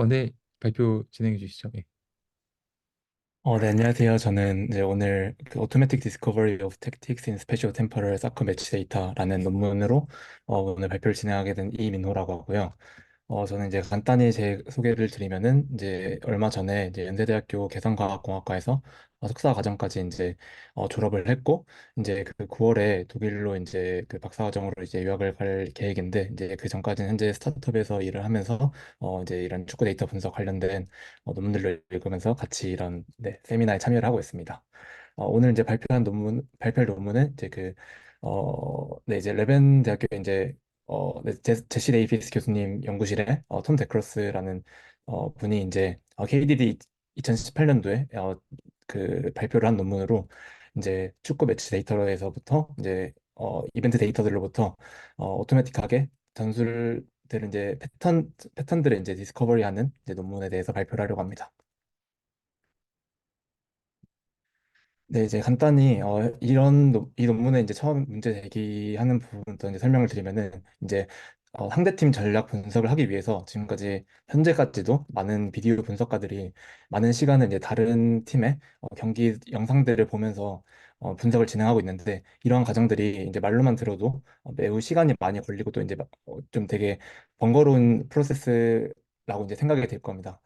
네, 발표 진행해 주시죠. 예. 네, 안녕하세요. 저는 이제 오늘 그 Automatic Discovery of Tactics in Spatial Temporal Soccer Match Data라는 논문으로 오늘 발표를 진행하게 된 이민호라고 하고요. 저는 이제 간단히 제 소개를 드리면은 이제 얼마 전에 이제 연세대학교 계산과학공학과에서 석사 과정까지 이제 졸업을 했고 이제 그 9월에 독일로 이제 그 박사과정으로 이제 유학을 갈 계획인데 이제 그 전까지는 현재 스타트업에서 일을 하면서 이제 이런 축구 데이터 분석 관련된 논문들을 읽으면서 같이 이런 네, 세미나에 참여를 하고 있습니다. 오늘 이제 발표할 논문은 이제 네, 이제 레벤 대학교 이제 네, 제시 데이비스 교수님 연구실에 톰 데크로스라는 분이 이제 KDD 2018년도에 그 발표를 한 논문으로 이제 축구 매치 데이터에서부터 이제 이벤트 데이터들로부터 오토매틱하게 전술들을 이제 패턴들을 이제 디스커버리하는 이제 논문에 대해서 발표를 하려고 합니다. 네, 이제 간단히 이 논문에 이제 처음 문제 제기하는 부분부터 이제 설명을 드리면은 이제 상대팀 전략 분석을 하기 위해서 지금까지 현재까지도 많은 비디오 분석가들이 많은 시간을 이제 다른 팀의 경기 영상들을 보면서 분석을 진행하고 있는데 이러한 과정들이 이제 말로만 들어도 매우 시간이 많이 걸리고 또 이제 좀 되게 번거로운 프로세스라고 이제 생각이 될 겁니다.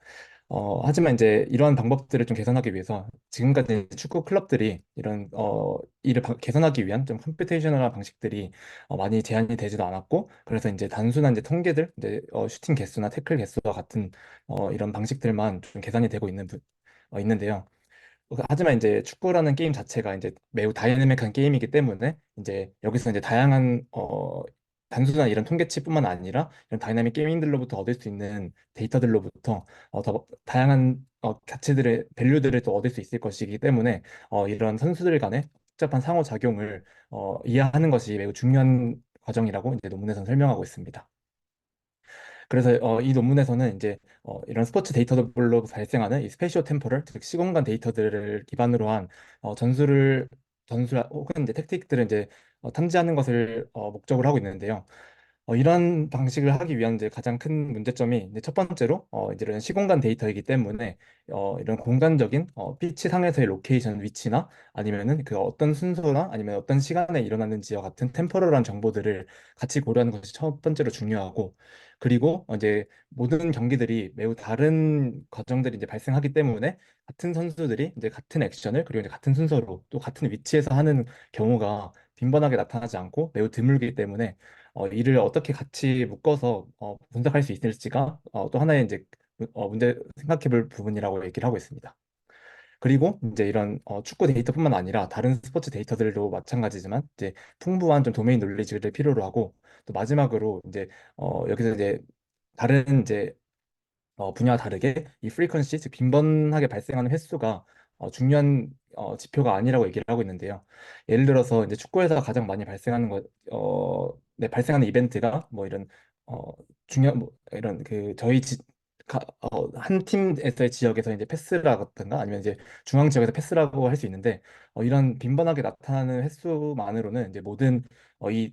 하지만 이제 이러한 방법들을 좀 개선하기 위해서 지금까지 축구 클럽들이 이런 이를 개선하기 위한 좀 컴퓨테이셔널한 방식들이 많이 제한이 되지도 않았고 그래서 이제 단순한 이제 통계들 이제 슈팅 개수나 태클 개수와 같은 이런 방식들만 좀 계산이 되고 있는데요. 하지만 이제 축구라는 게임 자체가 이제 매우 다이내믹한 게임이기 때문에 이제 여기서 이제 다양한 단순한 이런 통계치뿐만 아니라 이런 다이나믹 게임들로부터 얻을 수 있는 데이터들로부터 더 다양한 가치들의 밸류들을 또 얻을 수 있을 것이기 때문에 이런 선수들 간의 복잡한 상호작용을 이해하는 것이 매우 중요한 과정이라고 이제 논문에서는 설명하고 있습니다. 그래서 이 논문에서는 이제 이런 스포츠 데이터별로 발생하는 이 스페이시오 템포럴, 즉 시공간 데이터들을 기반으로 한 전술을 전술 혹은 이제 택틱들을 이제 탐지하는 것을 목적으로 하고 있는데요. 이런 방식을 하기 위한 이제 가장 큰 문제점이 이제 첫 번째로 이제 이런 시공간 데이터이기 때문에 이런 공간적인 피치 상에서의 로케이션 위치나 아니면은 그 어떤 순서나 아니면 어떤 시간에 일어났는지와 같은 템포럴한 정보들을 같이 고려하는 것이 첫 번째로 중요하고 그리고 이제 모든 경기들이 매우 다른 과정들이 이제 발생하기 때문에 같은 선수들이 이제 같은 액션을 그리고 이제 같은 순서로 또 같은 위치에서 하는 경우가 빈번하게 나타나지 않고 매우 드물기 때문에 이를 어떻게 같이 묶어서 분석할 수 있을지가 또 하나의 이제 문제 생각해 볼 부분이라고 얘기를 하고 있습니다. 그리고 이제 이런 축구 데이터뿐만 아니라 다른 스포츠 데이터들도 마찬가지지만 이제 풍부한 좀 도메인 놀리지를 필요로 하고 또 마지막으로 이제 여기서 이제 다른 이제 분야와 다르게 이 프리퀀시, 즉 빈번하게 발생하는 횟수가 중요한 지표가 아니라고 얘기를 하고 있는데요. 예를 들어서 이제 축구에서 가장 많이 발생하는 네, 발생하는 이벤트가 뭐 이런 어, 중요한 뭐 이런 그 한 팀에서의 지역에서 이제 패스라든가 아니면 이제 중앙 지역에서 패스라고 할 수 있는데 이런 빈번하게 나타나는 횟수만으로는 이제 모든 이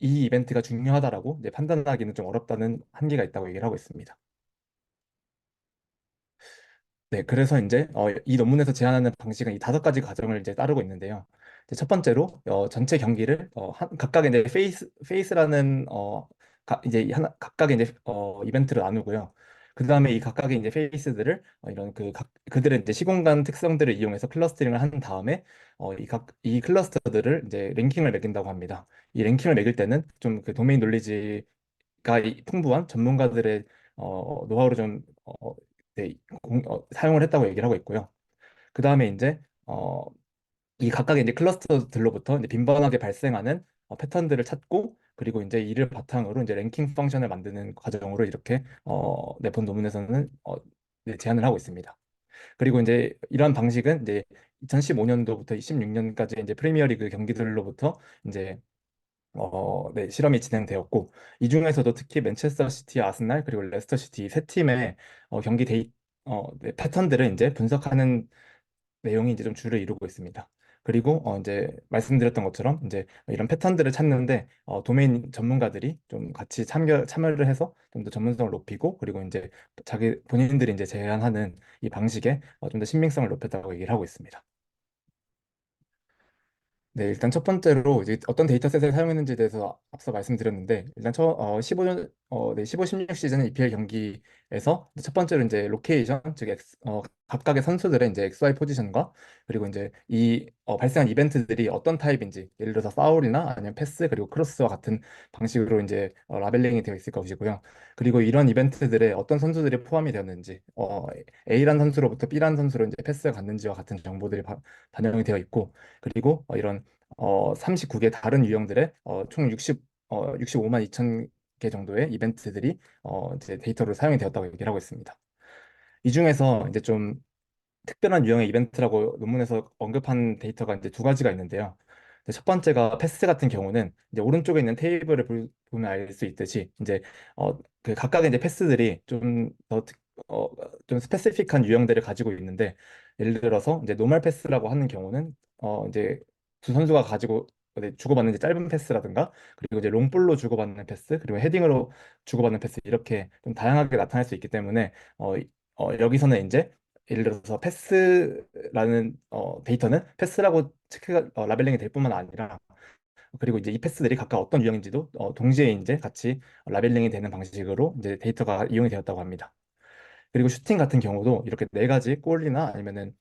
이벤트가 중요하다라고 이제 판단하기는 좀 어렵다는 한계가 있다고 얘기를 하고 있습니다. 네, 그래서 이제 이 논문에서 제안하는 방식은 이 다섯 가지 과정을 이제 따르고 있는데요. 이제 첫 번째로 전체 경기를 각각 이제 페이스라는 이제 하나 각각의 이제 이벤트로 나누고요. 그 다음에 이 각각의 이제 페이스들을 이런 그들의 이제 시공간 특성들을 이용해서 클러스터링을 한 다음에 이 클러스터들을 이제 랭킹을 매긴다고 합니다. 이 랭킹을 매길 때는 좀 그 도메인 놀리지가 풍부한 전문가들의 노하우를 좀 네, 사용을 했다고 얘기를 하고 있고요. 그 다음에 이제 이 각각의 이제 클러스터들로부터 이제 빈번하게 발생하는 패턴들을 찾고 그리고 이제 이를 바탕으로 이제 랭킹 펑션을 만드는 과정으로 이렇게 내본 논문에서는 네, 제안을 하고 있습니다. 그리고 이제 이러한 방식은 이제 2015년도부터 16년까지 이제 프리미어리그 경기들로부터 이제 네, 실험이 진행되었고 이 중에서도 특히 맨체스터 시티, 아스날 그리고 레스터 시티 세 팀의 경기 네, 패턴들을 이제 분석하는 내용이 이제 좀 주를 이루고 있습니다. 그리고 이제 말씀드렸던 것처럼 이제 이런 패턴들을 찾는데 도메인 전문가들이 좀 같이 참여를 해서 좀 더 전문성을 높이고, 그리고 이제 자기 본인들이 이제 제안하는 이 방식에 좀 더 신빙성을 높였다고 얘기를 하고 있습니다. 네, 일단 첫 번째로 이제 어떤 데이터셋을 사용했는지에 대해서 앞서 말씀드렸는데, 일단 15, 16 시즌 EPL 경기에서 첫 번째로 이제 로케이션, 즉 각각의 선수들의 이제 XY 포지션과, 그리고 이제 발생한 이벤트들이 어떤 타입인지, 예를 들어서 파울이나 아니면 패스, 그리고 크로스와 같은 방식으로 이제 라벨링이 되어 있을 것이고요. 그리고 이런 이벤트들에 어떤 선수들이 포함이 되었는지, A란 선수로부터 B란 선수로 이제 패스가 갔는지와 같은 정보들이 반영이 되어 있고, 그리고 이런 39개 다른 유형들의 총 65만 2천 개 정도의 이벤트들이 이제 데이터로 사용이 되었다고 얘기를 하고 있습니다. 이 중에서 이제 좀 특별한 유형의 이벤트라고 논문에서 언급한 데이터가 이제 두 가지가 있는데요. 첫 번째가 패스 같은 경우는 이제 오른쪽에 있는 테이블을 보면 알 수 있듯이 이제 그 각각의 이제 패스들이 어, 좀 스페시픽한 유형들을 가지고 있는데, 예를 들어서 이제 노멀 패스라고 하는 경우는 이제 두 선수가 가지고 주고받는 이제 짧은 패스라든가, 그리고 이제 롱볼로 주고받는 패스, 그리고 헤딩으로 주고받는 패스, 이렇게 좀 다양하게 나타날 수 있기 때문에 여기서는 이제 예를 들어서 패스라는 데이터는 패스라고 라벨링이 될 뿐만 아니라, 그리고 이제 이 패스들이 각각 어떤 유형인지도 동시에 이제 같이 라벨링이 되는 방식으로 이제 데이터가 이용이 되었다고 합니다. 그리고 슈팅 같은 경우도 이렇게 네 가지, 골이나 아니면은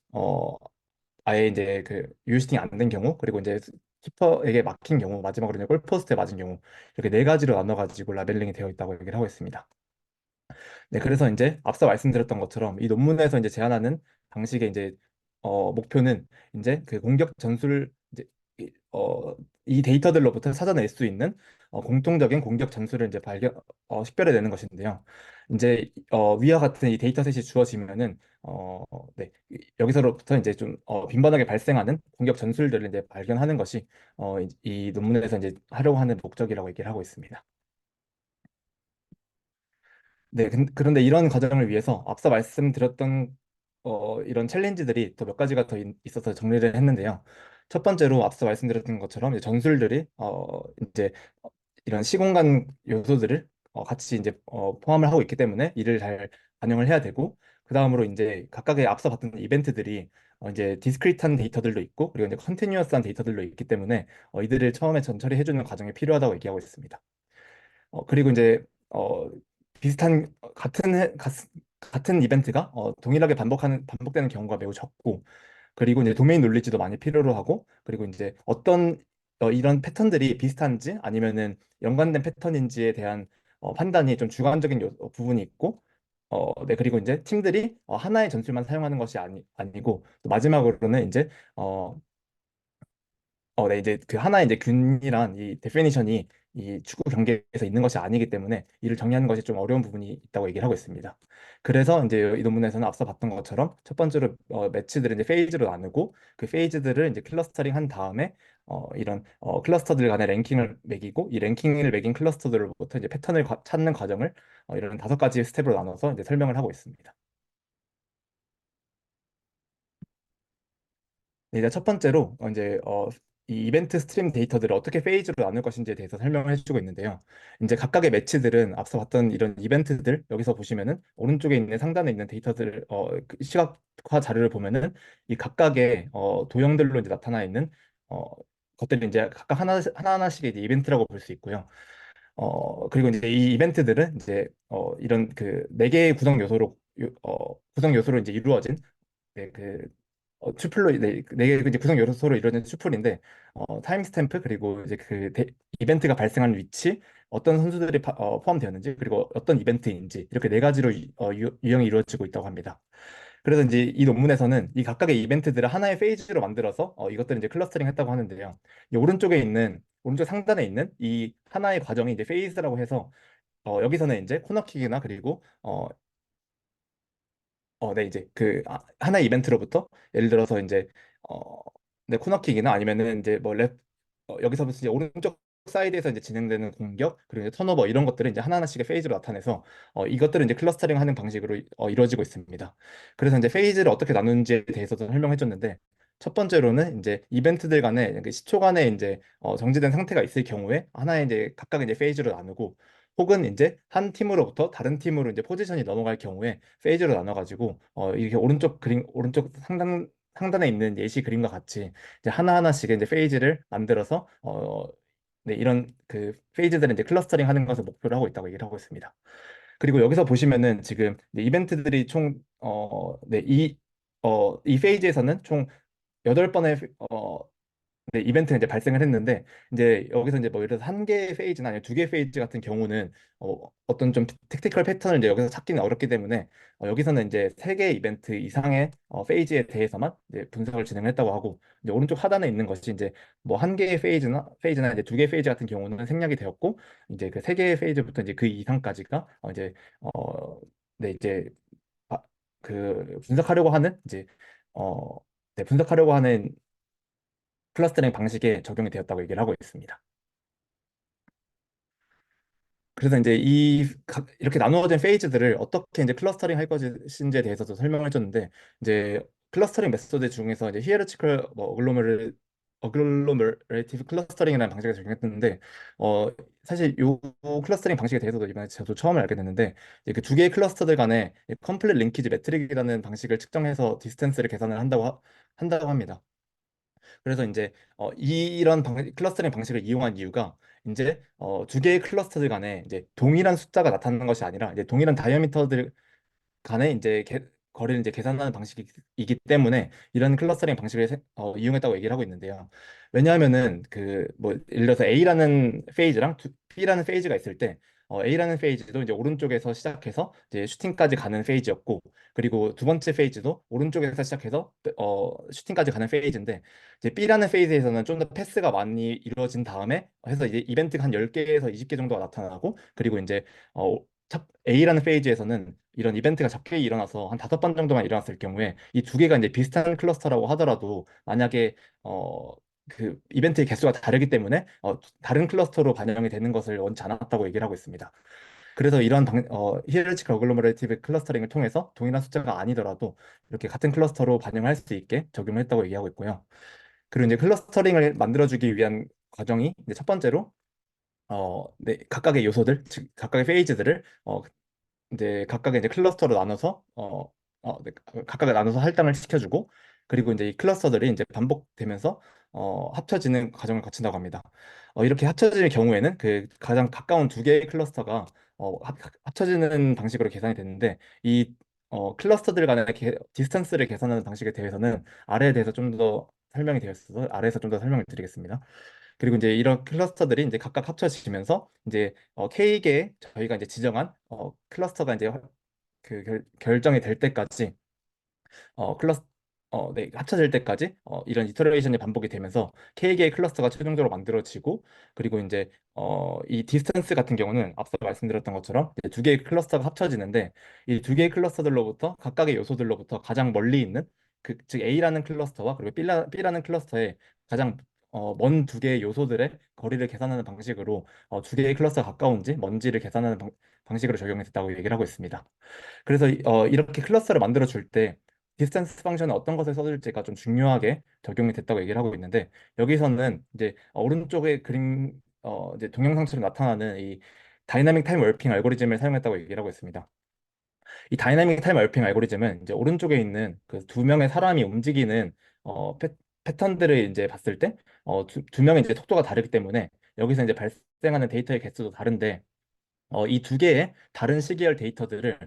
아예 이제 그 유슈팅 안 된 경우, 그리고 이제 키퍼에게 막힌 경우, 마지막으로 이제 골포스트에 맞은 경우, 이렇게 네 가지로 나눠 가지고 라벨링이 되어 있다고 얘기를 하고 있습니다. 네, 그래서 이제 앞서 말씀드렸던 것처럼 이 논문에서 이제 제안하는 방식의 이제 목표는 이제 그 공격 전술 이제 이 데이터들로부터 찾아낼 수 있는 공통적인 공격 전술을 이제 식별해내는 것인데요. 이제 위와 같은 이 데이터셋이 주어지면은 네, 여기서부터 이제 좀 빈번하게 발생하는 공격 전술들을 이제 발견하는 것이 이 논문에서 이제 하려고 하는 목적이라고 얘기를 하고 있습니다. 네, 그런데 이런 과정을 위해서 앞서 말씀드렸던 이런 챌린지들이 또 몇 가지가 더 있어서 정리를 했는데요. 첫 번째로 앞서 말씀드렸던 것처럼 이제 전술들이 이제 이런 시공간 요소들을 같이 이제 포함을 하고 있기 때문에 이를 잘 반영을 해야 되고, 그 다음으로 이제 각각의 앞서 봤던 이벤트들이 이제 디스크리트한 데이터들도 있고, 그리고 이제 컨티뉴어스한 데이터들도 있기 때문에 이들을 처음에 전처리 해주는 과정이 필요하다고 얘기하고 있습니다. 그리고 이제 비슷한 같은 이벤트가 동일하게 반복되는 경우가 매우 적고, 그리고 이제 도메인 놀리지도 많이 필요로 하고, 그리고 이제 어떤 이런 패턴들이 비슷한지 아니면은 연관된 패턴인지에 대한 판단이 좀 주관적인 부분이 있고, 네, 그리고 이제 팀들이 하나의 전술만 사용하는 것이 아니고, 또 마지막으로는 이제 네, 이제 그 하나의 이제 균이란 이 데피니션이 이 축구 경기에서 있는 것이 아니기 때문에 이를 정의하는 것이 좀 어려운 부분이 있다고 얘기를 하고 있습니다. 그래서 이제 이 논문에서는 앞서 봤던 것처럼 첫 번째로 매치들을 이제 페이즈로 나누고, 그 페이즈들을 이제 클러스터링 한 다음에 이런 클러스터들 간의 랭킹을 매기고, 이 랭킹을 매긴 클러스터들로부터 이제 패턴을 찾는 과정을 이런 다섯 가지 스텝으로 나눠서 이제 설명을 하고 있습니다. 네, 이제 첫 번째로 이 이벤트 스트림 데이터들을 어떻게 페이지로 나눌 것인지에 대해서 설명을 해주고 있는데요. 이제 각각의 매치들은 앞서 봤던 이런 이벤트들, 여기서 보시면은 오른쪽에 있는 상단에 있는 데이터들 그 시각화 자료를 보면은 이 각각의 도형들로 이제 나타나 있는 어, 것들이 이제 각각 하나하나씩의 이제 이벤트라고 볼 수 있고요. 그리고 이제 이 이벤트들은 이제 이런 그 네 개의 구성 요소로 이제 이루어진, 네, 슈플로 네 개 이제 구성 요소로 이루어진 슈플인데, 타임스탬프, 그리고 이제 이벤트가 발생하는 위치, 어떤 선수들이 포함되었는지, 그리고 어떤 이벤트인지, 이렇게 네 가지로 유형이 이루어지고 있다고 합니다. 그래서 이제 이 논문에서는 이 각각의 이벤트들을 하나의 페이지로 만들어서 이것들을 이제 클러스터링 했다고 하는데요. 이 오른쪽 상단에 있는 이 하나의 과정이 이제 페이즈라고 해서 여기서는 이제 코너킥이나, 그리고 네, 이제 하나의 이벤트로부터 예를 들어서 이제 어, 네, 코너킥이나 아니면은 이제 여기서부터 이제 오른쪽 사이드에서 이제 진행되는 공격, 그리고 이제 턴오버, 이런 것들을 이제 하나하나씩의 페이지로 나타내서 이것들을 이제 클러스터링 하는 방식으로 이루어지고 있습니다. 그래서 이제 페이지를 어떻게 나누는지에 대해서도 설명해 줬는데, 첫 번째로는 이제 이벤트들 간에 그 시초 간에 이제 정지된 상태가 있을 경우에 하나의 이제 각각 이제 페이지로 나누고, 혹은 이제 한 팀으로부터 다른 팀으로 이제 포지션이 넘어갈 경우에 페이지로 나눠가지고 이렇게 오른쪽 그림 오른쪽 상단에 있는 예시 그림과 같이 이제 하나하나씩 이제 페이지를 만들어서 네, 이런 그 페이지들을 이제 클러스터링 하는 것을 목표로 하고 있다고 얘기를 하고 있습니다. 그리고 여기서 보시면은 지금 네, 이벤트들이 총 이 페이지에서는 총 8번의 네, 이벤트가 이제 발생을 했는데, 이제 여기서 이제 뭐 예를 들어서 한 개의 페이지나 아니면 두 개의 페이지 같은 경우는 어떤 좀 택티컬 패턴을 이제 여기서 찾기는 어렵기 때문에 여기서는 이제 세 개의 이벤트 이상의 페이지에 대해서만 이제 분석을 진행했다고 하고, 이제 오른쪽 하단에 있는 것이 이제 뭐 한 개의 페이지나 이제 두 개의 페이지 같은 경우는 생략이 되었고, 이제 그 세 개의 페이지부터 이제 그 이상까지가 이제 네, 이제 아, 그 분석하려고 하는 이제 어 네, 분석하려고 하는 클러스터링 방식에 적용이 되었다고 얘기를 하고 있습니다. 그래서 이제 이렇게 나누어진 페이지들을 어떻게 이제 클러스터링 할 것인지에 대해서도 설명을 해줬는데, 이제 클러스터링 메소드 중에서 이제 히에라치컬 뭐 어글로머레이티브 클러스터링이라는 방식을 적용했는데, 어 사실 요 클러스터링 방식에 대해서도 이번에 저도 처음 알게 됐는데, 이제 그 두 개의 클러스터들 간에 컴플릿 링키지 매트릭이라는 방식을 측정해서 디스턴스를 계산을 한다고 합니다. 그래서 이제 이런 클러스터링 방식을 이용한 이유가, 이제 두 개의 클러스터들 간에 이제 동일한 숫자가 나타나는 것이 아니라 이제 동일한 다이아미터들 간에 이제 거리를 이제 계산하는 방식이기 때문에 이런 클러스터링 방식을 이용했다고 얘기를 하고 있는데요. 왜냐하면은 그 뭐 예를 들어서 A라는 페이지랑 B라는 페이지가 있을 때 A라는 페이지도 이제 오른쪽에서 시작해서 이제 슈팅까지 가는 페이지였고, 그리고 두 번째 페이지도 오른쪽에서 시작해서 슈팅까지 가는 페이지인데, 이제 B라는 페이지에서는 좀 더 패스가 많이 이루어진 다음에 해서 이제 이벤트가 한 10개에서 20개 정도가 나타나고, 그리고 이제 어, A라는 페이지에서는 이런 이벤트가 적게 일어나서 한 5번 정도만 일어났을 경우에 이 두 개가 이제 비슷한 클러스터라고 하더라도, 만약에 어, 그 이벤트의 개수가 다르기 때문에 다른 클러스터로 반영이 되는 것을 원치 않았다고 얘기를 하고 있습니다. 그래서 이런 히에라치컬 어글로머레이티브 클러스터링을 통해서 동일한 숫자가 아니더라도 이렇게 같은 클러스터로 반영할 수 있게 적용을 했다고 얘기하고 있고요. 그리고 이제 클러스터링을 만들어주기 위한 과정이 이제 첫 번째로 네, 각각의 요소들, 즉 각각의 페이지들을 이제 각각의 이제 클러스터로 나눠서 네, 각각을 나눠서 할당을 시켜주고, 그리고 이제 이 클러스터들이 이제 반복되면서 합쳐지는 과정을 거친다고 합니다. 이렇게 합쳐지는 경우에는 그 가장 가까운 두 개의 클러스터가 합쳐지는 방식으로 계산이 되는데, 이 클러스터들 간의 디스턴스를 계산하는 방식에 대해서는 아래에 대해서 좀 더 설명이 되어 있어서 아래에서 좀 더 설명을 드리겠습니다. 그리고 이제 이런 클러스터들이 이제 각각 합쳐지면서 이제 K개의 저희가 이제 지정한 클러스터가 이제 결정이 될 때까지 클러스 네, 합쳐질 때까지 이런 이터레이션이 반복이 되면서 K개의 클러스터가 최종적으로 만들어지고, 그리고 이제 이 디스턴스 같은 경우는 앞서 말씀드렸던 것처럼 이제 두 개의 클러스터가 합쳐지는데, 이 두 개의 클러스터들로부터 각각의 요소들로부터 가장 멀리 있는 즉 A라는 클러스터와 그리고 B라는 클러스터의 가장 먼 두 개의 요소들의 거리를 계산하는 방식으로 두 개의 클러스터가 가까운지 먼지를 계산하는 방식으로 적용했다고 얘기를 하고 있습니다. 그래서 이렇게 클러스터를 만들어 줄 때 디스턴스 펑션은 어떤 것을 써줄지가 좀 중요하게 적용이 됐다고 얘기를 하고 있는데, 여기서는 이제 오른쪽에 그림 이제 동영상처럼 나타나는 이 다이나믹 타임 월핑 알고리즘을 사용했다고 얘기를 하고 있습니다. 이 다이나믹 타임 월핑 알고리즘은 이제 오른쪽에 있는 그 두 명의 사람이 움직이는 패턴들을 이제 봤을 때 두 명의 이제 속도가 다르기 때문에 여기서 이제 발생하는 데이터의 개수도 다른데, 이 두 개의 다른 시계열 데이터들을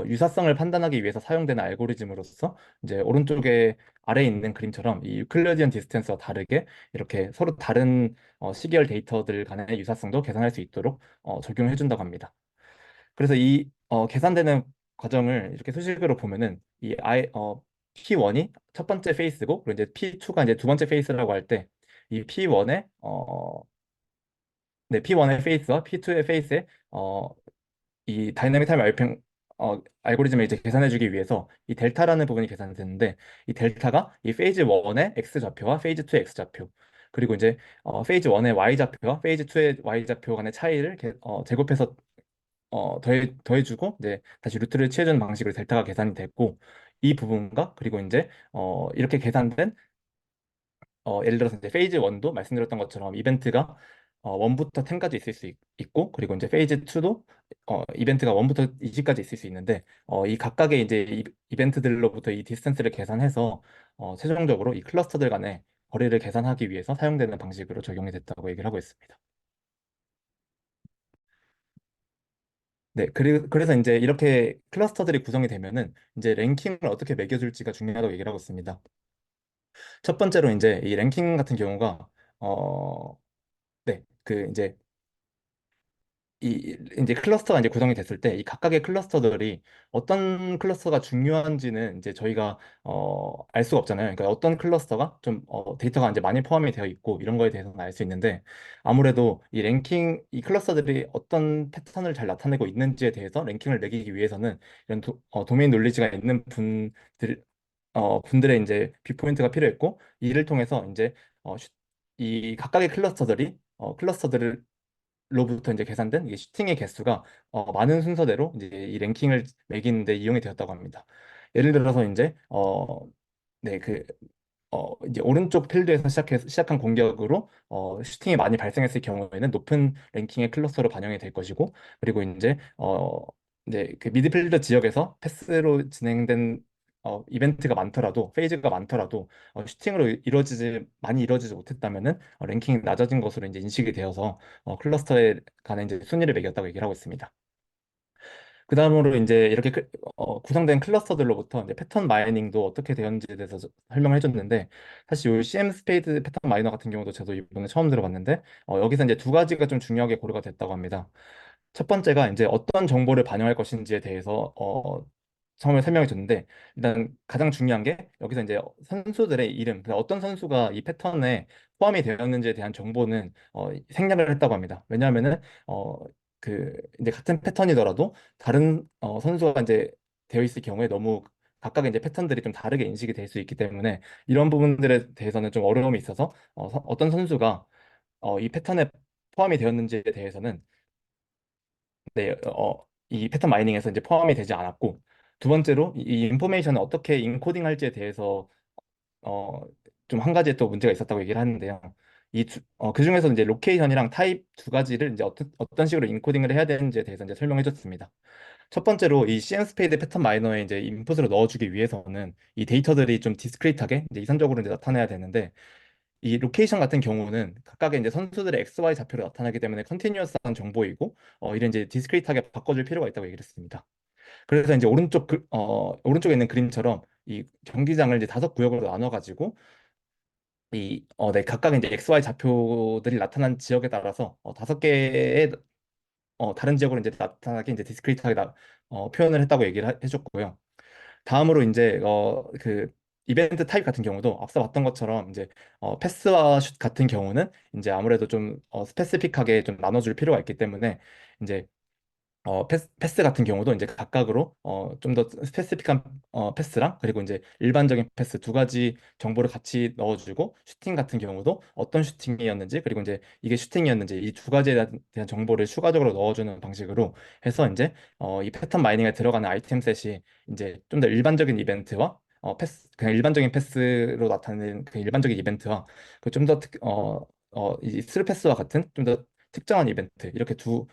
유사성을 판단하기 위해서 사용되는 알고리즘으로서, 이제 오른쪽에 아래에 있는 그림처럼 이 유클리디언 디스턴스와 다르게 이렇게 서로 다른 시계열 데이터들 간의 유사성도 계산할 수 있도록 적용을 해준다고 합니다. 그래서 이 계산되는 과정을 이렇게 수식으로 보면은 P1이 첫 번째 페이스고, 그리고 이제 P2가 이제 두 번째 페이스라고 할 때, 이 P1의 네, P1의 페이스와 P2의 페이스에 이 다이나믹 타임 알고리즘을 이제 계산해주기 위해서 이 델타라는 부분이 계산되는데, 이 델타가 이 페이즈 1의 x 좌표와 페이즈 2의 x 좌표, 그리고 이제 페이즈 1의 y 좌표와 페이즈 2의 y 좌표 간의 차이를 제곱해서 더해주고 이제 다시 루트를 취해주는 방식으로 델타가 계산이 됐고, 이 부분과 그리고 이제 이렇게 계산된 예를 들어서 이제 페이즈 1도 말씀드렸던 것처럼 이벤트가 1부터 10까지 있을 수 있고, 그리고 이제 페이즈 2도 이벤트가 1부터 20까지 있을 수 있는데, 이 각각의 이제 이벤트들로부터 이 디스턴스를 계산해서 최종적으로 이 클러스터들 간의 거리를 계산하기 위해서 사용되는 방식으로 적용이 됐다고 얘기를 하고 있습니다. 네, 그래서 이제 이렇게 클러스터들이 구성이 되면은 이제 랭킹을 어떻게 매겨줄지가 중요하다고 얘기를 하고 있습니다. 첫 번째로 이제 이 랭킹 같은 경우가 네, 그 이제 클러스터가 이제 구성이 됐을 때 이 각각의 클러스터들이 어떤 클러스터가 중요한지는 이제 저희가 알 수가 없잖아요. 그러니까 어떤 클러스터가 좀 데이터가 이제 많이 포함이 되어 있고 이런 거에 대해서는 알 수 있는데, 아무래도 이 클러스터들이 어떤 패턴을 잘 나타내고 있는지에 대해서 랭킹을 매기기 위해서는 이런 도메인 놀리지가 있는 분들의 이제 빅포인트가 필요했고, 이를 통해서 이제 이 각각의 클러스터들을 로부터 이제 계산된 이 슈팅의 개수가 많은 순서대로 이제 이 랭킹을 매기는데 이용이 되었다고 합니다. 예를 들어서 이제 네, 이제 오른쪽 필드에서 시작한 공격으로 슈팅이 많이 발생했을 경우에는 높은 랭킹의 클러스터로 반영이 될 것이고, 그리고 이제 그 미드필드 지역에서 패스로 진행된 이벤트가 많더라도, 페이즈가 많더라도 슈팅으로 많이 이루어지지 못했다면은 랭킹이 낮아진 것으로 이제 인식이 되어서 클러스터에 관한 이제 순위를 매겼다고 얘기를 하고 있습니다. 그 다음으로 이제 이렇게 구성된 클러스터들로부터 이제 패턴 마이닝도 어떻게 되었는지에 대해서 설명을 해줬는데, 사실 이 CM 스페이드 패턴 마이너 같은 경우도 저도 이번에 처음 들어봤는데, 여기서 이제 두 가지가 좀 중요하게 고려가 됐다고 합니다. 첫 번째가 이제 어떤 정보를 반영할 것인지에 대해서 처음에 설명해 줬는데, 일단 가장 중요한 게 여기서 이제 선수들의 이름, 그러니까 어떤 선수가 이 패턴에 포함이 되었는지에 대한 정보는 생략을 했다고 합니다. 왜냐하면은 이제 같은 패턴이더라도 다른 선수가 이제 되어 있을 경우에 너무 각각의 이제 패턴들이 좀 다르게 인식이 될 수 있기 때문에, 이런 부분들에 대해서는 좀 어려움이 있어서 어떤 선수가 이 패턴에 포함이 되었는지에 대해서는 네, 이 패턴 마이닝에서 이제 포함이 되지 않았고, 두 번째로 이 인포메이션을 어떻게 인코딩 할지에 대해서 어, 좀 한 가지 또 문제가 있었다고 얘기를 하는데요. 그 중에서 이제 로케이션이랑 타입 두 가지를 이제 어떤 식으로 인코딩을 해야 되는지에 대해서 이제 설명해 줬습니다. 첫 번째로 이 CM 스페이드 패턴 마이너에 이제 인풋으로 넣어주기 위해서는 이 데이터들이 좀 디스크리트하게 이제 이산적으로 이제 나타나야 되는데, 이 로케이션 같은 경우는 각각의 이제 선수들의 XY 좌표로 나타나기 때문에 컨티뉴어스한 정보이고, 이런 이제 디스크리트하게 바꿔줄 필요가 있다고 얘기를 했습니다. 그래서 이제 오른쪽에 있는 그림처럼 이 경기장을 이제 5구역으로 나눠가지고 네, 각각 이제 XY 좌표들이 나타난 지역에 따라서 5개의 다른 지역으로 이제 나타나게 이제 디스크리트하게 표현을 했다고 해줬고요. 다음으로 이제 이벤트 타입 같은 경우도 앞서 봤던 것처럼 이제 패스와 슛 같은 경우는 이제 아무래도 좀 스페시픽하게 좀 나눠줄 필요가 있기 때문에, 이제 패스 같은 경우도 이제 각각으로 좀 더 스페시픽한 패스랑, 그리고 이제 일반적인 패스 두 가지 정보를 같이 넣어주고, 슈팅 같은 경우도 어떤 슈팅이었는지, 그리고 이제 이게 슈팅이었는지 이 두 가지에 대한 정보를 추가적으로 넣어주는 방식으로 해서 이제 이 패턴 마이닝에 들어가는 아이템 셋이 이제 좀 더 일반적인 이벤트와 그냥 일반적인 패스로 나타내는 그 일반적인 이벤트와 그 좀 더 이 스루 패스와 같은 좀 더 특정한 이벤트, 이렇게 두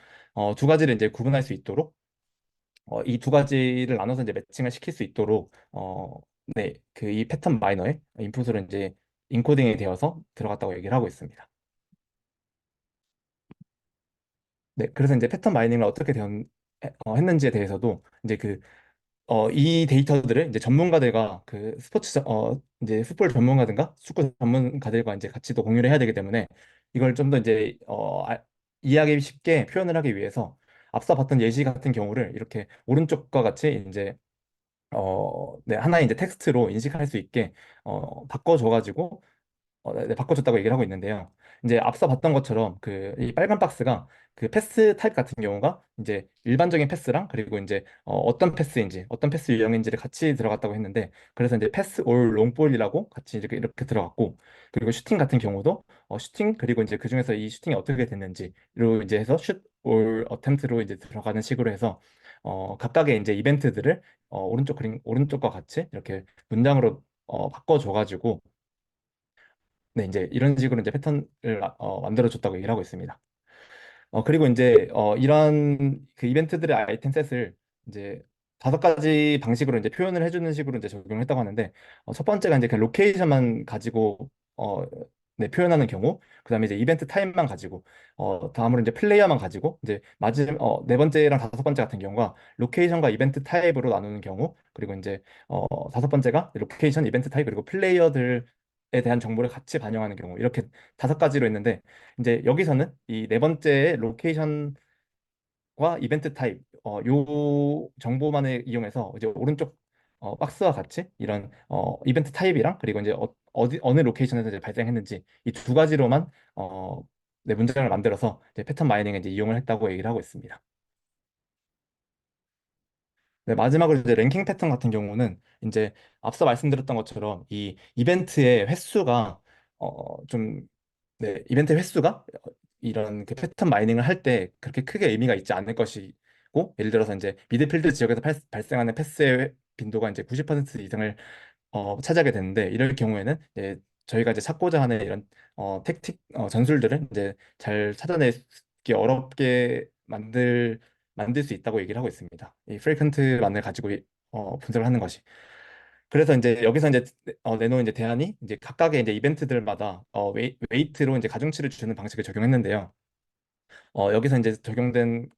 가지를 이제 구분할 수 있도록 이 두 가지를 나눠서 이제 매칭을 시킬 수 있도록 네, 이 패턴 마이너에 인풋으로 이제 인코딩이 되어서 들어갔다고 얘기를 하고 있습니다. 네, 그래서 이제 패턴 마이닝을 어떻게 했는지에 대해서도 이제 이 데이터들을 이제 전문가들과 이제 풋볼 전문가든가 축구 전문가들과 이제 같이 또 공유를 해야 되기 때문에, 이걸 좀 더 이제 이해하기 쉽게 표현을 하기 위해서 앞서 봤던 예시 같은 경우를 이렇게 오른쪽과 같이 이제 네, 하나의 이제 텍스트로 인식할 수 있게 바꿔줘가지고 네, 바꿔줬다고 얘기를 하고 있는데요. 이제 앞서 봤던 것처럼 이 빨간 박스가 그 패스 타입 같은 경우가 이제 일반적인 패스랑, 그리고 이제 어떤 패스 유형인지를 같이 들어갔다고 했는데, 그래서 이제 패스 올 롱볼이라고 같이 이렇게 들어갔고, 그리고 슈팅 같은 경우도 슈팅, 그리고 이제 그 중에서 이 슈팅이 어떻게 됐는지로 이제 해서 슛 올 어템트로 이제 들어가는 식으로 해서 각각의 이제 이벤트들을 오른쪽과 같이 이렇게 문장으로 바꿔줘가지고 네, 이제 이런 식으로 이제 패턴을 만들어줬다고 얘기를 하고 있습니다. 그리고 이제 이런 그 이벤트들의 아이템 셋을 이제 5가지 방식으로 이제 표현을 해주는 식으로 이제 적용했다고 하는데, 첫 번째가 이제 그 로케이션만 가지고 네, 표현하는 경우, 그다음에 이제 이벤트 타임만 가지고, 다음으로 이제 플레이어만 가지고, 이제 네 번째랑 5번째 같은 경우가 로케이션과 이벤트 타입으로 나누는 경우, 그리고 이제 5번째가 로케이션, 이벤트 타입 그리고 플레이어들에 대한 정보를 같이 반영하는 경우, 이렇게 5가지로 했는데, 이제 여기서는 이 네 번째 로케이션과 이벤트 타입 요 정보만을 이용해서 이제 오른쪽 박스와 같이 이런 이벤트 타입이랑 그리고 이제 어느 로케이션에서 이제 발생했는지 이 2가지로만 네, 문장을 만들어서 이제 패턴 마이닝에 이제 이용을 했다고 얘기를 하고 있습니다. 네, 마지막으로 이제 랭킹 패턴 같은 경우는 이제 앞서 말씀드렸던 것처럼 이 이벤트의 횟수가 좀 네, 이벤트 횟수가 이런 그 패턴 마이닝을 할 때 그렇게 크게 의미가 있지 않을 것이고, 예를 들어서 이제 미드필드 지역에서 발생하는 패스의 빈도가 이제 90% 이상을 차지하게 되는데, 이럴 경우에는 이제 저희가 이제 찾고자 하는 이런 전술들을 이제 잘 찾아내기 어렵게 만들 수 있다고 얘기를 하고 있습니다. 이 프리퀀트만을 가지고 분석을 하는 것이. 그래서 이제 여기서 이제 내놓은 이제 대안이 이제 각각의 이제 이벤트들마다 웨이트로 이제 가중치를 주는 방식을 적용했는데요. 여기서 이제 적용된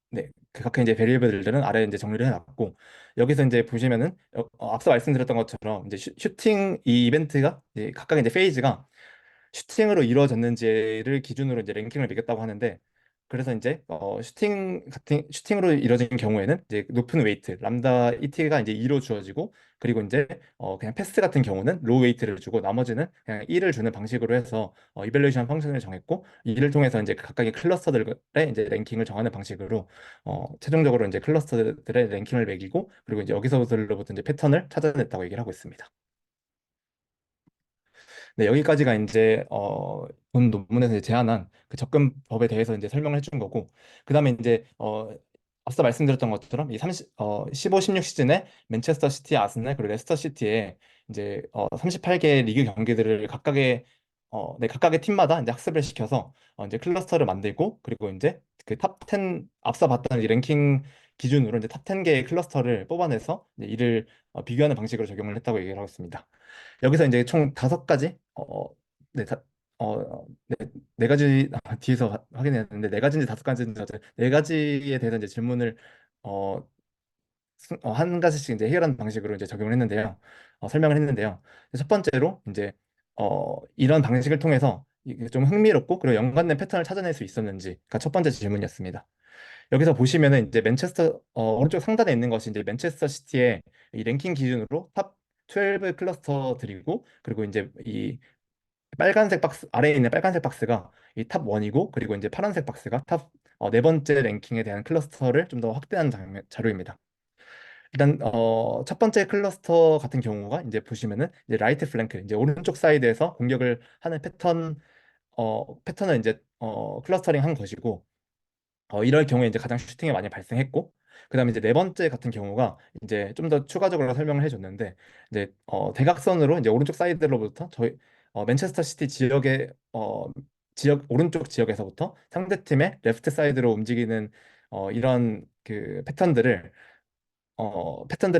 네, 그 각각 이제 베리어블들은 아래에 이제 정리를 해놨고, 여기서 이제 보시면은 앞서 말씀드렸던 것처럼 이제 슈팅 이 이벤트가 이제 각각 이제 페이즈가 슈팅으로 이루어졌는지를 기준으로 이제 랭킹을 매겼다고 하는데, 그래서 이제 슈팅으로 이루어진 경우에는 이제 높은 웨이트 람다 ET가 이제 2로 주어지고, 그리고 이제 그냥 패스 같은 경우는 로우 웨이트를 주고 나머지는 그냥 1을 주는 방식으로 해서 이밸루에이션 펑션을 정했고, 이를 통해서 이제 각각의 클러스터들의 이제 랭킹을 정하는 방식으로 최종적으로 이제 클러스터들의 랭킹을 매기고, 그리고 이제 여기서부터 이제 패턴을 찾아냈다고 얘기를 하고 있습니다. 네, 여기까지가 이제 본 논문에서 이제 제안한 그 접근법에 대해서 이제 설명을 해준 거고, 그다음에 이제 앞서 말씀드렸던 것처럼 이 15, 16 시즌에 맨체스터 시티, 아스날 그리고 레스터 시티에 이제 38개 리그 경기들을 네, 각각의 팀마다 이제 학습을 시켜서 이제 클러스터를 만들고, 그리고 이제 그 탑 10 앞서 봤던 이 랭킹 기준으로 이제 탑 10개의 클러스터를 뽑아내서 이제 이를 비교하는 방식으로 적용을 했다고 얘기를 하고 있습니다. 여기서 이제 총 5가지, 네, 네 가지 뒤에서 확인했는데, 4가지인지 5가지인지 네 가지에 대해서 이제 질문을 어, 한 가지씩 이제 해결하는 방식으로 이제 적용을 했는데요. 설명을 했는데요. 첫 번째로 이제 이런 방식을 통해서 이게 좀 흥미롭고 그리고 연관된 패턴을 찾아낼 수 있었는지가 첫 번째 질문이었습니다. 여기서 보시면은 이제 오른쪽 상단에 있는 것이 이제 맨체스터 시티의 이 랭킹 기준으로 탑 12 클러스터들이고, 그리고 이제 이 빨간색 박스 아래에 있는 빨간색 박스가 이 탑 1이고, 그리고 이제 파란색 박스가 탑 네 번째 랭킹에 대한 클러스터를 좀 더 확대한 자료입니다. 일단 첫 번째 클러스터 같은 경우가 이제 보시면은 이제 라이트 플랭크 이제 오른쪽 사이드에서 공격을 하는 패턴을 이제 클러스터링 한 것이고, 이럴 경우에 이제 가장 슈팅이 많이 발생했고, 그다음에 이제 네 번째 같은 경우가 이제 좀 더 추가적으로 설명을 해줬는데, 이제 대각선으로 이제 오른쪽 사이드로부터 저희 맨체스터 시티 지역의 지역 오른쪽 지역에서부터 상대팀의 레프트 사이드로 움직이는 이런 그 패턴들을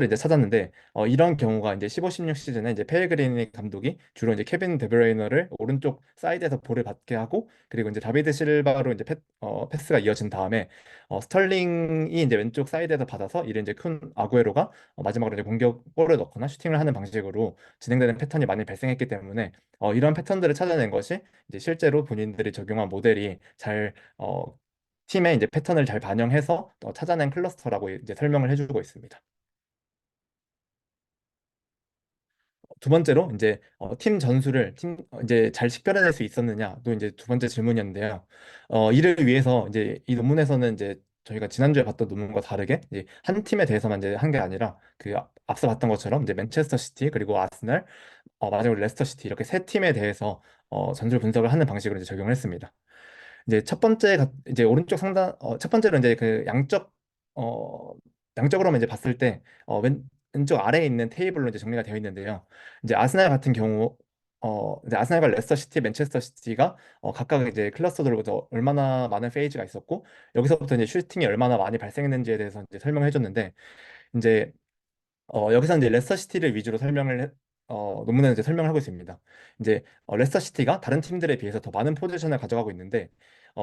이제 찾았는데, 이런 경우가 이제 15, 16 시즌에 이제 펠그리니 감독이 주로 이제 케빈 데브레이너를 오른쪽 사이드에서 볼을 받게 하고, 그리고 이제 다비드 실바로 이제 패스가 이어진 다음에 스털링이 이제 왼쪽 사이드에서 받아서 이를 이제 큰 아구에로가 마지막으로 이제 공격 골을 넣거나 슈팅을 하는 방식으로 진행되는 패턴이 많이 발생했기 때문에 이런 패턴들을 찾아낸 것이 이제 실제로 본인들이 적용한 모델이 잘 팀의 이제 패턴을 잘 반영해서 찾아낸 클러스터라고 이제 설명을 해주고 있습니다. 두 번째로 이제 팀 전술을 이제 잘 식별해낼 수 있었느냐도 이제 두 번째 질문이었는데요. 이를 위해서 이제 이 논문에서는 이제 저희가 지난주에 봤던 논문과 다르게 이제 한 팀에 대해서만 이제 한 게 아니라 그 앞서 봤던 것처럼 이제 맨체스터 시티 그리고 아스날 마지막으로 레스터 시티 이렇게 세 팀에 대해서 전술 분석을 하는 방식으로 이제 적용을 했습니다. 이제 이제 오른쪽 상단 첫 번째로 이제 그 어 양적으로만 이제 봤을 때 왼쪽 아래에 있는 테이블로 이제 정리가 되어 있는데요. 이제 아스날 같은 경우 이제 아스날과 레스터 시티, 맨체스터 시티가 각각 이제 클러스터들부터 얼마나 많은 페이지가 있었고 여기서부터 이제 슈팅이 얼마나 많이 발생했는지에 대해서 이제 설명해 줬는데 이제 여기서 이제 레스터 시티를 위주로 논문에는 이제 설명을 하고 있습니다. 이제 레스터 시티가 다른 팀들에 비해서 더 많은 포지션을 가져가고 있는데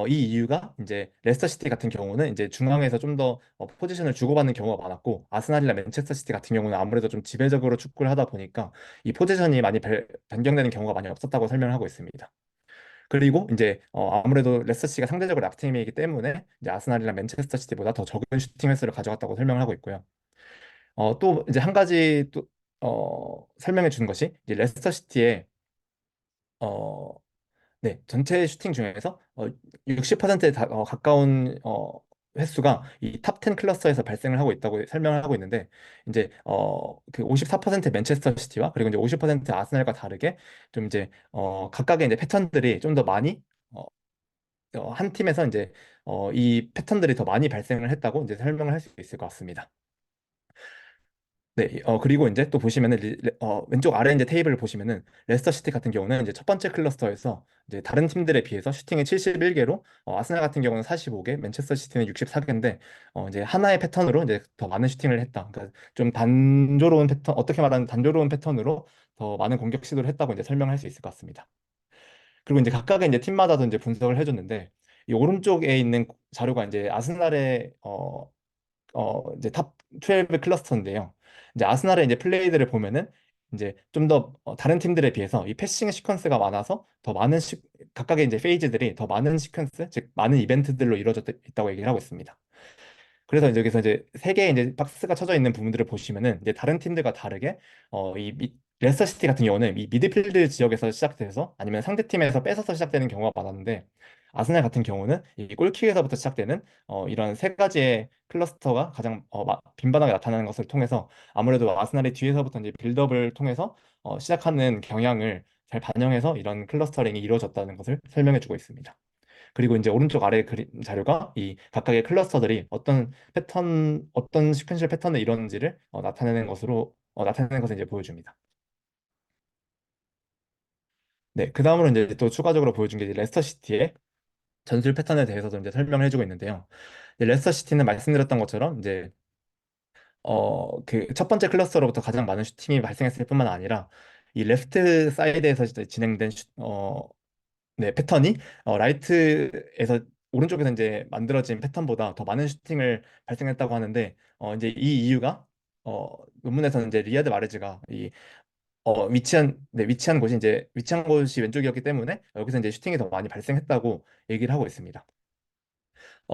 이 이유가 이제 레스터 시티 같은 경우는 이제 중앙에서 좀 더 포지션을 주고받는 경우가 많았고 아스날이나 맨체스터 시티 같은 경우는 아무래도 좀 지배적으로 축구를 하다 보니까 이 포지션이 많이 변경되는 경우가 많이 없었다고 설명을 하고 있습니다. 그리고 이제 아무래도 레스터 시티가 상대적으로 약팀이기 때문에 이제 아스날이나 맨체스터 시티보다 더 적은 슈팅 횟수를 가져갔다고 설명을 하고 있고요. 또 이제 한 가지 또 설명해 주는 것이 이제 레스터 시티의 어, 네, 전체 슈팅 중에서 60%에 가까운 횟수가 이 탑 10 클러스터에서 발생을 하고 있다고 설명을 하고 있는데 이제 그 54% 맨체스터 시티와 그리고 이제 50% 아스날과 다르게 좀 이제 각각의 이제 패턴들이 좀 더 많이 어, 한 팀에서 이제 이 패턴들이 더 많이 발생을 했다고 이제 설명을 할 수 있을 것 같습니다. 네, 그리고 이제 또 보시면은 왼쪽 아래 이제 테이블을 보시면은 레스터 시티 같은 경우는 이제 첫 번째 클러스터에서 이제 다른 팀들에 비해서 슈팅이 71개로 아스날 같은 경우는 45개, 맨체스터 시티는 64개인데 이제 하나의 패턴으로 이제 더 많은 슈팅을 했다. 그러니까 좀 단조로운 패턴, 어떻게 말하면 단조로운 패턴으로 더 많은 공격 시도를 했다고 이제 설명할 수 있을 것 같습니다. 그리고 이제 각각의 이제 팀마다도 이제 분석을 해줬는데 이 오른쪽에 있는 자료가 이제 아스날의 이제 탑 12 클러스터인데요. 이제 아스날의 이제 플레이들을 보면은 이제 좀 더 다른 팀들에 비해서 이 패싱 시퀀스가 많아서 더 많은 각각의 이제 페이즈들이 더 많은 시퀀스, 즉 많은 이벤트들로 이루어져 있다고 얘기를 하고 있습니다. 그래서 이제 여기서 이제 세 개의 이제 박스가 쳐져 있는 부분들을 보시면은 이제 다른 팀들과 다르게 레스터 시티 같은 경우는 이 미드필드 지역에서 시작돼서 아니면 상대 팀에서 뺏어서 시작되는 경우가 많았는데 아스날 같은 경우는 이 골킥에서부터 시작되는 이런 세 가지의 클러스터가 가장 빈번하게 나타나는 것을 통해서 아무래도 아스날이 뒤에서부터 이제 빌드업을 통해서 시작하는 경향을 잘 반영해서 이런 클러스터링이 이루어졌다는 것을 설명해 주고 있습니다. 그리고 이제 오른쪽 아래 그림 자료가 이 각각의 클러스터들이 어떤 패턴, 어떤 시퀀셜 패턴을 이루는지를 나타내는 것을 이제 보여줍니다. 네, 그 다음으로 이제 또 추가적으로 보여준 게 이제 레스터 시티의 전술 패턴에 대해서도 이제 설명을 해주고 있는데요. 이제 레스터 시티는 말씀드렸던 것처럼 이제 그 첫 번째 클러스터로부터 가장 많은 슈팅이 발생했을 뿐만 아니라 이 레프트 사이드에서 이제 진행된 네, 패턴이 라이트에서 오른쪽에서 이제 만들어진 패턴보다 더 많은 슈팅을 발생했다고 하는데 이제 이 이유가 논문에서는 이제 리아드 마르즈가 위치한 곳이 왼쪽이었기 때문에 여기서 이제 슈팅이 더 많이 발생했다고 얘기를 하고 있습니다.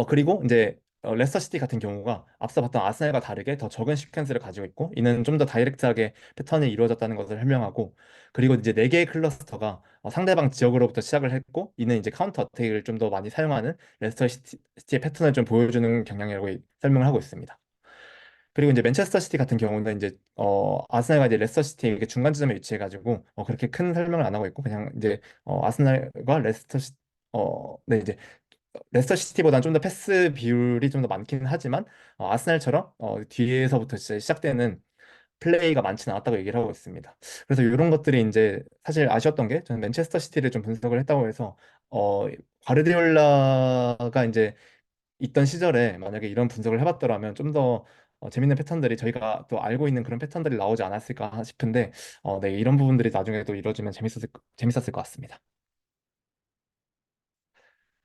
그리고 이제 레스터 시티 같은 경우가 앞서 봤던 아스날과 다르게 더 적은 시퀀스를 가지고 있고 이는 좀 더 다이렉트하게 패턴이 이루어졌다는 것을 설명하고 그리고 이제 네 개의 클러스터가 상대방 지역으로부터 시작을 했고 이는 이제 카운터 어택을 좀 더 많이 사용하는 시티의 패턴을 좀 보여주는 경향이라고 설명을 하고 있습니다. 그리고 이제 맨체스터 시티 같은 경우는 이제 아스날과 이제 레스터 시티 이렇게 중간 지점에 위치해가지고 그렇게 큰 설명을 안 하고 있고 그냥 이제 아스날과 네 이제 레스터 시티보다는 좀 더 패스 비율이 좀 더 많긴 하지만 아스날처럼 뒤에서부터 진짜 시작되는 플레이가 많지는 않았다고 얘기를 하고 있습니다. 그래서 이런 것들이 이제 사실 아쉬웠던 게 저는 맨체스터 시티를 좀 분석을 했다고 해서 과르디올라가 이제 있던 시절에 만약에 이런 분석을 해봤더라면 좀 더 재밌는 패턴들이 저희가 또 알고 있는 그런 패턴들이 나오지 않았을까 싶은데 네, 이런 부분들이 나중에 또 이루어지면 재밌었을 것 같습니다.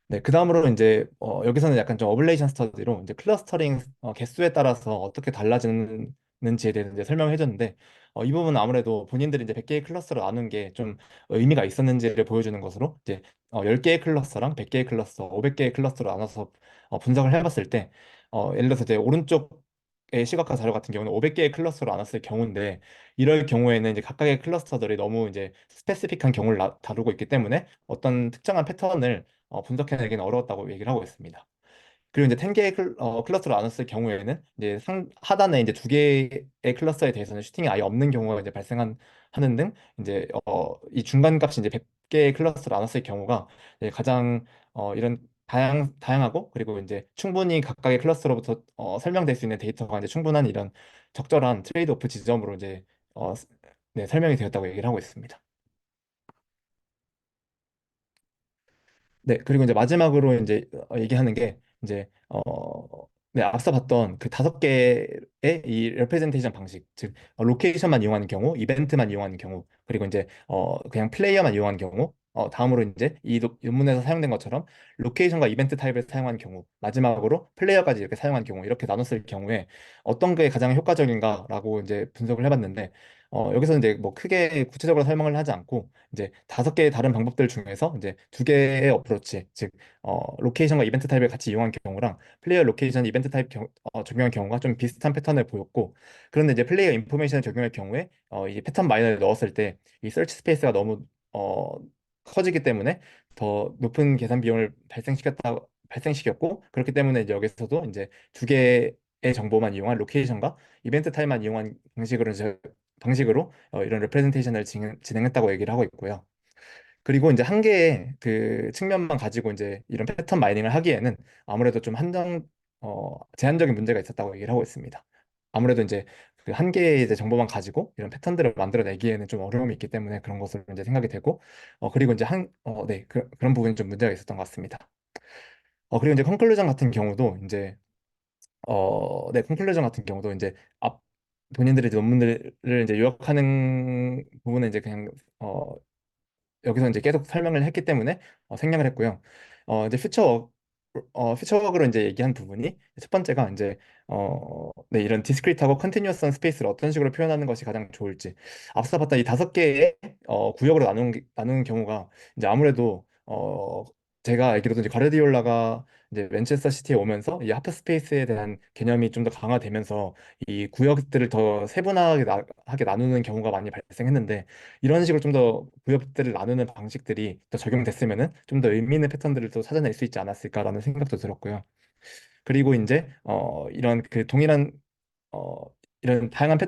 네, 그 다음으로 이제 여기서는 약간 좀 어블레이션 스터디로 이제 클러스터링 개수에 따라서 어떻게 달라지는지에 대해서 이제 설명해 줬는데 이 부분은 아무래도 본인들이 이제 100개의 클러스터로 나눈 게 좀 의미가 있었는지를 보여주는 것으로 이제 10개의 클러스터랑 100개의 클러스터, 500개의 클러스터로 나눠서 분석을 해봤을 때 예를 들어서 이제 오른쪽의 시각화 자료 같은 경우는 500개의 클러스터로 나눴을 경우인데 이럴 경우에는 이제 각각의 클러스터들이 너무 이제 스페시픽한 경우를 다루고 있기 때문에 어떤 특정한 패턴을 분석해내기는 어려웠다고 얘기를 하고 있습니다. 그리고 이제 10개의 클러스터로 나눴을 경우에는 이제 하단에 이제 2개의 클러스터에 대해서는 슈팅이 아예 없는 경우가 이제 하는 등 이제 이 중간 값이 이제 100개의 클러스터로 나눴을 경우가 이제 가장 이런 다양하고 그리고 이제 충분히 각각의 클러스터로부터 설명될 수 있는 데이터가 이제 충분한 이런 적절한 트레이드 오프 지점으로 이제 어, 네, 설명이 되었다고 얘기를 하고 있습니다. 네, 그리고 이제 마지막으로 이제 얘기하는 게 이제 네, 앞서 봤던 그 5개의 이 레프레젠테이션 방식, 즉 로케이션만 이용하는 경우, 이벤트만 이용하는 경우, 그리고 이제 그냥 플레이어만 이용하는 경우, 다음으로 이제 이 논문에서 사용된 것처럼 로케이션과 이벤트 타입을 사용하는 경우, 마지막으로 플레이어까지 이렇게 사용하는 경우, 이렇게 나눴을 경우에 어떤 게 가장 효과적인가라고 이제 분석을 해봤는데, 여기서 이제 뭐 크게 구체적으로 설명을 하지 않고 이제 5개의 다른 방법들 중에서 이제 2개의 어프로치, 즉 로케이션과 이벤트 타입을 같이 이용한 경우랑 플레이어 로케이션 이벤트 타입 적용한 경우가 좀 비슷한 패턴을 보였고, 그런데 이제 플레이어 인포메이션을 적용할 경우에 이 패턴 마이너를 넣었을 때 이 서치 스페이스가 너무 어, 커지기 때문에 더 높은 계산 비용을 발생시켰고, 그렇기 때문에 이제 여기서도 이제 2개의 정보만 이용한 로케이션과 이벤트 타입만 이용한 방식으로 이런 레프레젠테이션을 진행했다고 얘기를 하고 있고요. 그리고 이제 한 개의 그 측면만 가지고 이제 이런 패턴 마이닝을 하기에는 아무래도 좀 제한적인 문제가 있었다고 얘기를 하고 있습니다. 아무래도 이제 그 한 개의 이제 정보만 가지고 이런 패턴들을 만들어내기에는 좀 어려움이 있기 때문에 그런 것으로 이제 생각이 되고, 그리고 이제 네, 그런 부분이 좀 문제가 있었던 것 같습니다. 그리고 이제 컨클루전 같은 경우도 이제 네, 컨클루전 같은 경우도 이제 앞 본인들이 이제 논문들을 이제 요약하는 부분은 이제 그냥 여기서 이제 계속 설명을 했기 때문에 생략을 했고요. 이제 퓨처워크로 이제 얘기한 부분이 첫 번째가 이제 네, 이런 디스크리트하고 컨티뉴어스한 스페이스를 어떤 식으로 표현하는 것이 가장 좋을지. 앞서 봤던 이 5개의 구역으로 나누는 경우가 이제 아무래도 제가 알기로도 이제 과르디올라가 이제 맨체스터 시티에 오면서 이 하프 스페이스에 대한 개념이 좀 더 강화되면서 이 구역들을 더 세분화하게 하게 나누는 경우가 많이 발생했는데, 이런 식으로 좀 더 구역들을 나누는 방식들이 더 적용됐으면은 좀 더 의미 있는 패턴들을 또 찾아낼 수 있지 않았을까라는 생각도 들었고요. 그리고 이제 이런 그 동일한 어, 이런 다양한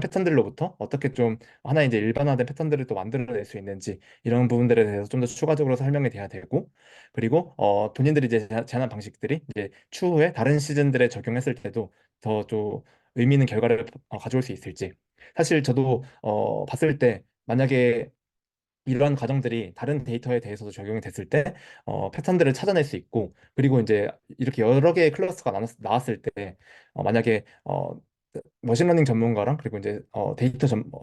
패턴들로부터 어떻게 좀 하나의 이제 일반화된 패턴들을 또 만들어낼 수 있는지, 이런 부분들에 대해서 좀 더 추가적으로 설명이 돼야 되고, 그리고 본인들이 이제 제안한 방식들이 이제 추후에 다른 시즌들에 적용했을 때도 더 좀 의미 있는 결과를 가져올 수 있을지. 사실 저도 봤을 때 만약에 이러한 과정들이 다른 데이터에 대해서도 적용이 됐을 때 패턴들을 찾아낼 수 있고, 그리고 이제 이렇게 여러 개의 클러스가 나왔을 때 만약에 머신러닝 전문가랑 그리고 이제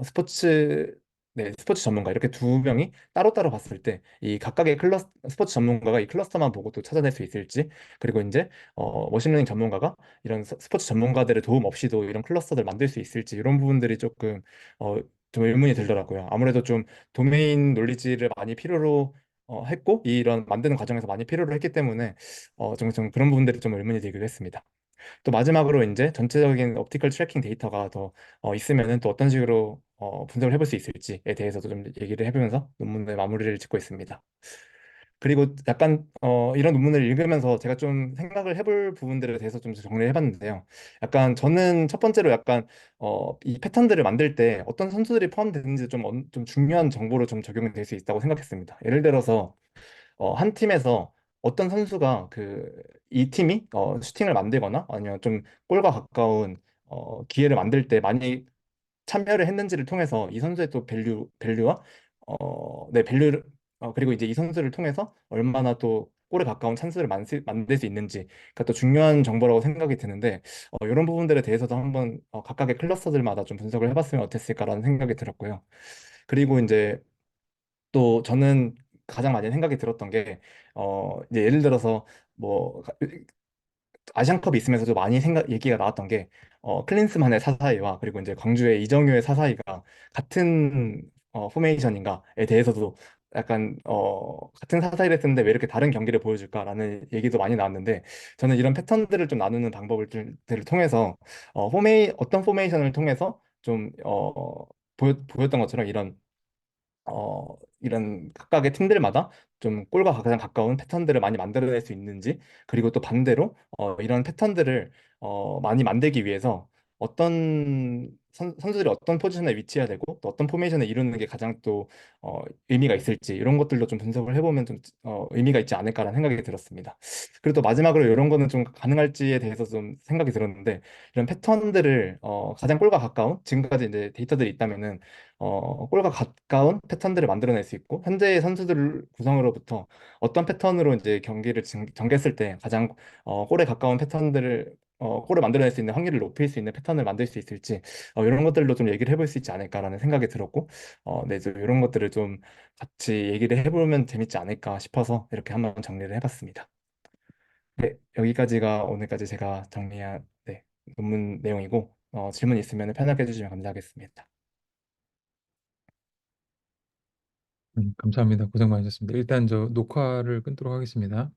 스포츠 전문가 이렇게 2명이 따로따로 봤을 때 이 각각의 스포츠 전문가가 이 클러스터만 보고 또 찾아낼 수 있을지, 그리고 이제 머신러닝 전문가가 이런 스포츠 전문가들의 도움 없이도 이런 클러스터를 만들 수 있을지, 이런 부분들이 조금 어, 좀 의문이 들더라고요. 아무래도 좀 도메인 논리지를 많이 필요로 했고, 이런 만드는 과정에서 많이 필요로 했기 때문에 좀 그런 부분들이 좀 의문이 들기도 했습니다. 또 마지막으로 이제 전체적인 옵티컬 트래킹 데이터가 더 있으면은 또 어떤 식으로 분석을 해볼 수 있을지에 대해서도 좀 얘기를 해보면서 논문의 마무리를 짓고 있습니다. 그리고 약간 이런 논문을 읽으면서 제가 좀 생각을 해볼 부분들에 대해서 좀 정리를 해봤는데요. 약간 저는 첫 번째로 약간 이 패턴들을 만들 때 어떤 선수들이 포함되는지 좀 중요한 정보로 좀 적용이 될 수 있다고 생각했습니다. 예를 들어서 한 팀에서 어떤 선수가 이 팀이 슈팅을 만들거나 아니면 좀 골과 가까운 기회를 만들 때 많이 참여를 했는지를 통해서 이 선수의 또 밸류와 네, 밸류를 그리고 이제 이 선수를 통해서 얼마나 또 골에 가까운 찬스를 만들 수 있는지가 또 중요한 정보라고 생각이 드는데, 이런 부분들에 대해서도 한번 각각의 클러스터들마다 좀 분석을 해봤으면 어땠을까라는 생각이 들었고요. 그리고 이제 또 저는 가장 많이 생각이 들었던 게 이제 예를 들어서 뭐 아시안컵이 있으면서도 많이 얘기가 나왔던 게 클린스만의 사사이와 그리고 이제 광주의 이정효의 사사이가 같은 포메이션인가에 대해서도 약간 같은 사사이를 쓰는데 왜 이렇게 다른 경기를 보여줄까라는 얘기도 많이 나왔는데, 저는 이런 패턴들을 좀 나누는 방법들을 통해서 어떤 포메이션을 통해서 좀 보였던 것처럼 이런 각각의 팀들마다 좀 골과 가장 가까운 패턴들을 많이 만들어낼 수 있는지, 그리고 또 반대로 이런 패턴들을 많이 만들기 위해서 선수들이 어떤 포지션에 위치해야 되고 또 어떤 포메이션에 이루는 게 가장 또 의미가 있을지 이런 것들도 좀 분석을 해보면 좀 의미가 있지 않을까라는 생각이 들었습니다. 그리고 또 마지막으로 이런 거는 좀 가능할지에 대해서 좀 생각이 들었는데 이런 패턴들을 가장 골과 가까운 지금까지 이제 데이터들이 있다면은 골과 가까운 패턴들을 만들어낼 수 있고 현재의 선수들 구성으로부터 어떤 패턴으로 이제 경기를 전개했을 때 가장 골에 가까운 패턴들을 골을 만들어낼 수 있는 확률을 높일 수 있는 패턴을 만들 수 있을지 이런 것들로 좀 얘기를 해볼 수 있지 않을까라는 생각이 들었고 네, 좀 이런 것들을 좀 같이 얘기를 해보면 재밌지 않을까 싶어서 이렇게 한번 정리를 해봤습니다. 네, 여기까지가 오늘까지 제가 정리한 네, 논문 내용이고 질문 있으면 편하게 해주시면 감사하겠습니다. 감사합니다. 고생 많으셨습니다. 일단 저 녹화를 끊도록 하겠습니다.